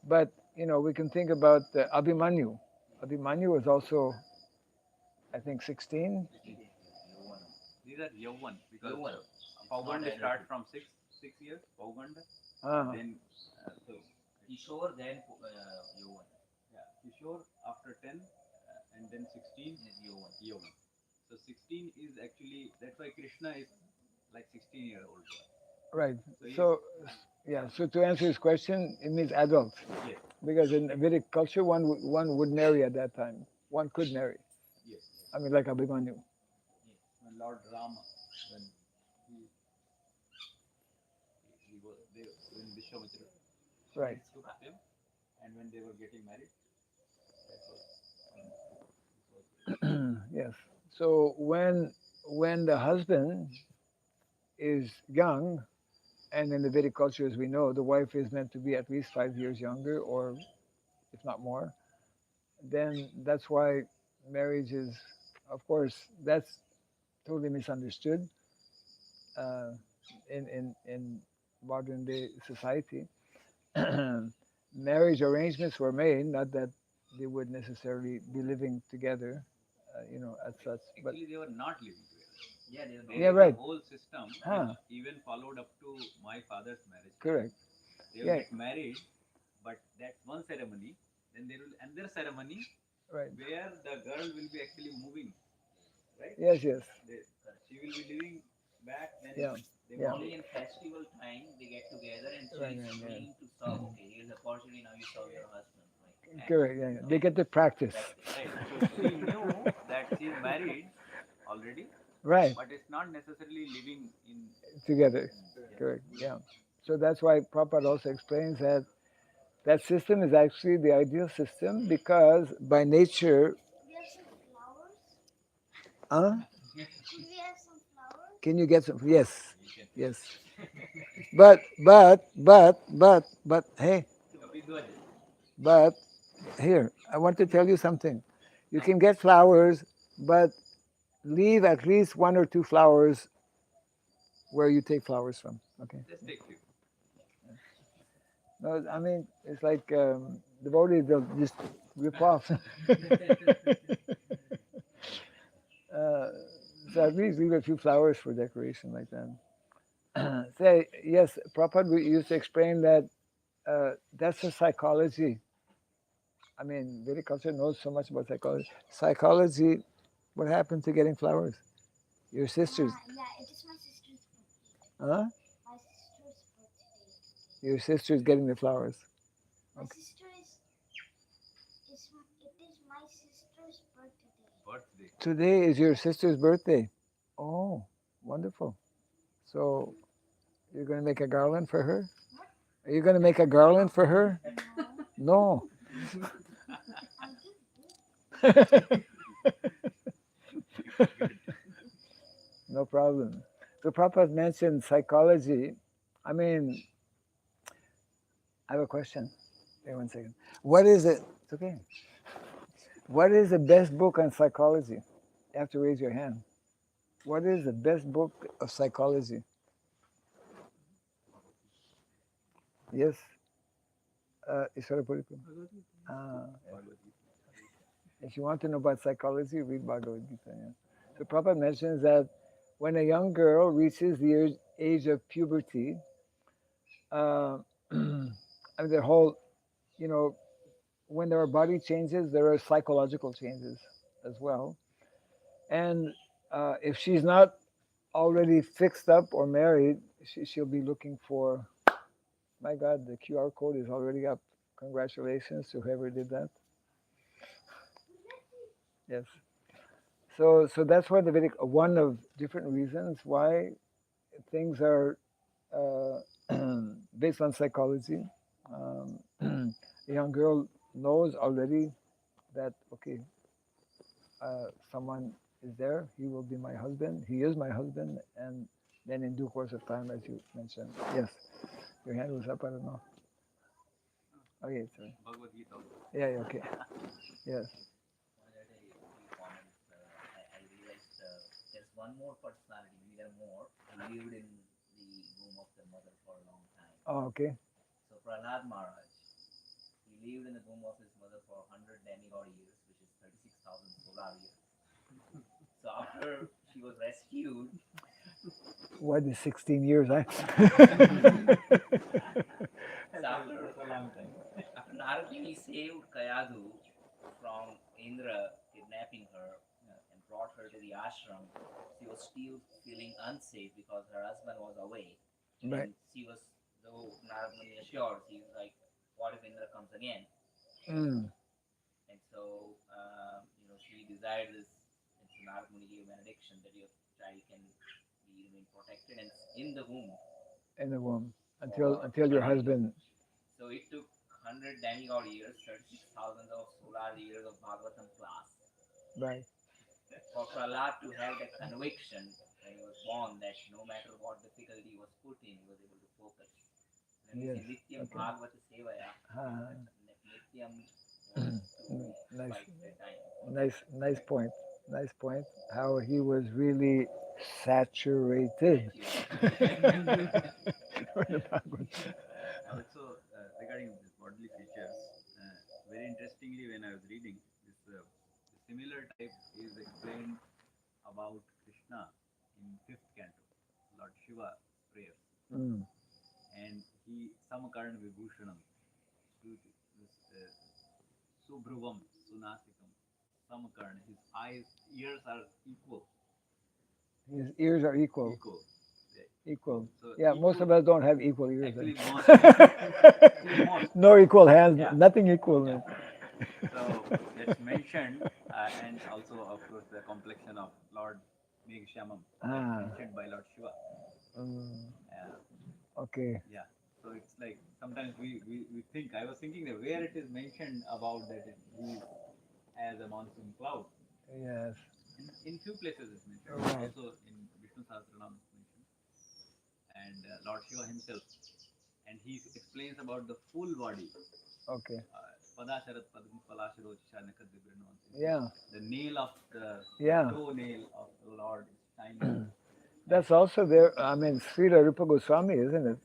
Speaker 1: But, we can think about Abhimanyu. Abhimanyu was also, I think, 16.
Speaker 2: These are Yavan because Pauganda starts from 6 years, Pauganda.
Speaker 1: Ah,
Speaker 2: Then, so
Speaker 4: Kishore, then Yovan.
Speaker 2: yeah, Kishore after 10 and then 16
Speaker 4: Is Yovan.
Speaker 2: Yavan. So 16 is actually, that's why Krishna is like 16-year-old boy.
Speaker 1: right.
Speaker 2: So he's,
Speaker 1: So, yeah, so to answer his question, it means adult.
Speaker 2: yes,
Speaker 1: Because in Vedic culture, one would marry at that time. One could marry.
Speaker 2: yes.
Speaker 1: I mean, like Abhimanyu.
Speaker 2: When Lord Rama, when he was they, when Vishwamitra
Speaker 1: Right.
Speaker 2: took him, and when they were getting married, that was when this was.
Speaker 1: Yes. So when the husband is young, and in the Vedic culture, as we know, the wife is meant to be at least 5 years younger, or if not more, then that's why marriage is of course, that's totally misunderstood in modern day society. Marriage arrangements were made, not that they would necessarily be living together, as such. But
Speaker 2: Actually, they were not living together.
Speaker 4: Yeah, they were
Speaker 2: There
Speaker 1: yeah,
Speaker 2: is
Speaker 4: married.
Speaker 2: a
Speaker 1: right.
Speaker 2: whole system which
Speaker 1: Huh.
Speaker 2: even followed up to my father's marriage time.
Speaker 1: Correct.
Speaker 2: They will
Speaker 1: Yeah.
Speaker 2: get married, but that's one ceremony. Then there will another ceremony
Speaker 1: Right.
Speaker 2: where the girl will be actually moving, right?
Speaker 1: Yes. Yes.
Speaker 2: They, she will be living back. Then
Speaker 1: Yeah.
Speaker 2: they
Speaker 1: Yeah.
Speaker 2: will
Speaker 4: Only
Speaker 2: move.
Speaker 4: in festival time they get together and
Speaker 1: Right.
Speaker 4: she's
Speaker 1: Right. Yeah.
Speaker 4: willing to serve. Okay, here's the opportunity, now you serve your husband. Like
Speaker 1: Correct. Yeah. Yeah. They
Speaker 4: okay,
Speaker 1: get to practice.
Speaker 4: practice.
Speaker 2: Right. So she knew that she is married already,
Speaker 1: Right.
Speaker 2: but it's not necessarily living in.
Speaker 1: Together.
Speaker 2: Yes.
Speaker 1: Correct. Yeah. So that's why Prabhupada also explains that that system is actually the ideal system because by nature.
Speaker 5: We have some flowers.
Speaker 1: Huh?
Speaker 5: Could we have some flowers?
Speaker 1: Can you get some? Yes.
Speaker 2: You can.
Speaker 1: Yes. But, hey, but here, I want to tell you something. You can get flowers, but leave at least one or two flowers where you take flowers from. Okay.
Speaker 2: Just take few.
Speaker 1: No, I mean, it's like devotees, they'll just rip off. So at least leave a few flowers for decoration like that. Say, yes, Prabhupada used to explain that that's a psychology. I mean, Vedic culture knows so much about psychology. Psychology, what happened to getting flowers? Your sisters,
Speaker 5: Yeah, it is my sister's birthday.
Speaker 1: huh?
Speaker 5: My sister's birthday.
Speaker 1: Your sister's getting the flowers.
Speaker 5: My
Speaker 1: Okay.
Speaker 5: sister it is my sister's birthday.
Speaker 2: Birthday.
Speaker 1: Today is your sister's birthday. Oh, wonderful. So you're going to make a garland for her? Are you going to make a garland for her?
Speaker 5: No,
Speaker 1: No.
Speaker 5: I'll give you.
Speaker 1: No problem. So Prabhupada mentioned psychology. I mean, I have a question. Wait 1 second. What is it? It's okay. What is the best book on psychology? You have to raise your hand. What is the best book of psychology? Yes. Ishwara Puripu. If you want to know about psychology, read Bhagavad Gita. Yeah. So Prabhupada mentions that when a young girl reaches the age of puberty, I mean, the whole, when there are body changes, there are psychological changes as well. And if she's not already fixed up or married, she'll be looking for, my God, the QR code is already up. Congratulations to whoever did that. Yes. So that's why the Vedic, one of different reasons why things are based on psychology. A young girl knows already that, okay, someone is there, he will be my husband, he is my husband, and then in due course of time, as you mentioned. Yes, your hand was up, I don't know. Okay, sorry.
Speaker 2: Bhagavad Gita.
Speaker 1: Yeah, okay. Yes.
Speaker 4: One other day, a few comments. I realized there's one more personality. Maybe there are more. He lived in the womb of the mother for a long time.
Speaker 1: Oh, okay.
Speaker 4: So Prahlad Maharaj, he lived in the womb of his mother for 100 demigod years, which is 36,000 solar years. So after she was rescued,
Speaker 1: What is 16 years, eh?
Speaker 4: so after Naradi saved Kayadu from Indra kidnapping her and brought her to the ashram, she was still feeling unsafe because her husband was away.
Speaker 1: Right.
Speaker 4: And she was, though Naradi assured, she was like, what if Indra comes again?
Speaker 1: Mm.
Speaker 4: And so, she desired this, and so Narad Muni gave benediction that your child can remain protected and in the womb.
Speaker 1: In the womb until your husband.
Speaker 4: So it took 100 demigod years, 36,000 of solar years of Bhagavatam class.
Speaker 1: Right.
Speaker 4: For Prahlad to have that conviction when he was born that no matter what difficulty he was put in, he was able to focus. When we
Speaker 1: Yes.
Speaker 4: say Nityam
Speaker 1: Okay.
Speaker 4: Bhagavata Sevaya, Nityam was to
Speaker 1: Nice.
Speaker 4: fight the time.
Speaker 1: Nice point. Nice point. How he was really saturated.
Speaker 2: Also, regarding these bodily features, very interestingly, when I was reading this, similar type is explained about Krishna in fifth canto, Lord Shiva prayers,
Speaker 1: Mm.
Speaker 2: and he Samakarna Vibhushanam, Subhruvam, Sunasikam, Samakarna. His eyes, ears are equal.
Speaker 1: His ears are equal.
Speaker 2: Equal.
Speaker 1: Equal.
Speaker 2: So
Speaker 1: Yeah, most of
Speaker 2: equal,
Speaker 1: us don't have equal ears.
Speaker 2: actually
Speaker 1: then.
Speaker 2: most. Actually most.
Speaker 1: No equal hands,
Speaker 2: Yeah.
Speaker 1: nothing equal.
Speaker 2: Yeah. So that's mentioned, and also, of course, the complexion of Lord Meghshamam,
Speaker 1: Ah.
Speaker 2: mentioned by Lord Shiva.
Speaker 1: Okay.
Speaker 2: Yeah. So it's like sometimes we think, I was thinking that where it is mentioned about that he is as a monsoon cloud.
Speaker 1: Yes.
Speaker 2: In few places it's mentioned.
Speaker 1: Right.
Speaker 2: Also in Vishnu Sahasranam it's mentioned. And Lord Shiva himself. And he explains about the full body.
Speaker 1: Okay.
Speaker 2: Padasharat Padma Palasharochisha Nakadvibrino.
Speaker 1: Yeah.
Speaker 2: The nail of the
Speaker 1: Yeah.
Speaker 2: toe nail of the Lord is shining.
Speaker 1: That's also there. I mean, Srila Rupa Goswami, isn't it?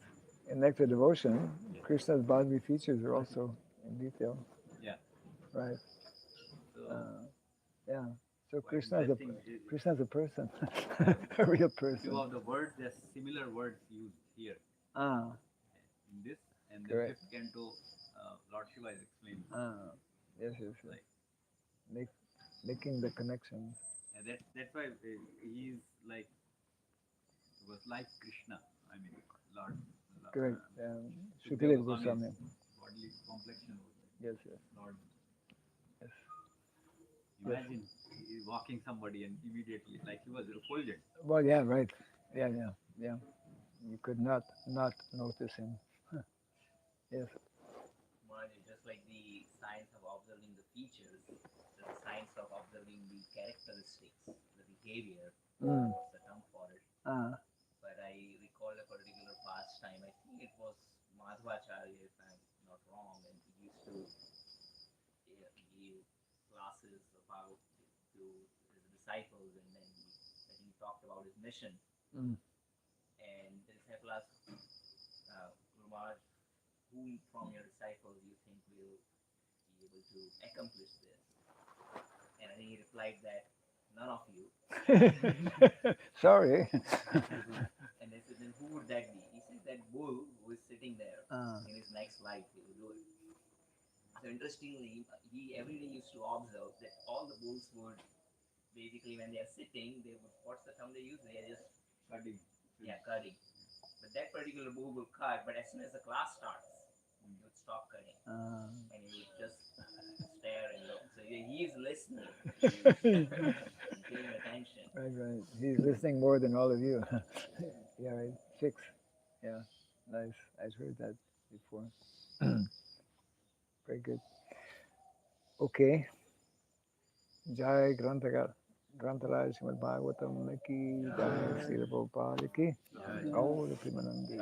Speaker 1: In Nectar Devotion,
Speaker 2: Yes.
Speaker 1: Krishna's bodily features are also in detail.
Speaker 2: Yeah.
Speaker 1: Right.
Speaker 2: So
Speaker 1: Yeah. So
Speaker 2: quite interesting.
Speaker 1: Krishna's a person, a real person.
Speaker 2: Few of the words, there's similar words used here.
Speaker 1: Ah.
Speaker 2: In this, and the
Speaker 1: Correct.
Speaker 2: fifth canto, Lord Shiva is explaining.
Speaker 1: Ah. Yes.
Speaker 2: Like,
Speaker 1: Making the connection.
Speaker 2: yeah, that's why he is like, was like Krishna. I mean, Lord.
Speaker 1: Correct.
Speaker 2: Sukadeva
Speaker 1: Sukadeva Goswami.
Speaker 2: bodily complexion was like
Speaker 1: Yes.
Speaker 2: Lord.
Speaker 1: Yes.
Speaker 2: Imagine he walking somebody and immediately, like he was refulgent.
Speaker 1: Well, yeah, right. Yeah. You could not notice him. Yes.
Speaker 4: Maharaj, just like the science of observing the features, there's a science of observing the characteristics, the behavior. What's the term for it? But I recall a particular pastime. I think it was Madhvacharya, if I'm not wrong, and he used to give classes about to his disciples, and then he talked about his mission. And the disciple asked, Guru Maharaj, whom from your disciples you think will be able to accomplish this? And I think he replied that none of you.
Speaker 1: Sorry.
Speaker 4: And they said, then who would that be? He said that bull who is sitting there in his next life, he will do it. So interestingly, he every day used to observe that all the bulls would basically, when they are sitting, they would, what's the term they use? They are just
Speaker 2: Cutting.
Speaker 4: Yeah, cutting. But that particular bull will cut, but as soon as the class starts, he would stop cutting. And he would just stare and look. So he is listening. He's paying attention.
Speaker 1: Right. He's listening more than all of you. Yeah, right. 6. Yeah, nice. I've heard that before. Very good. Okay. Jai Grantaraj Srimad Bhagavatam ki Jai Srila Prabhupada ki Gaur Primanandi.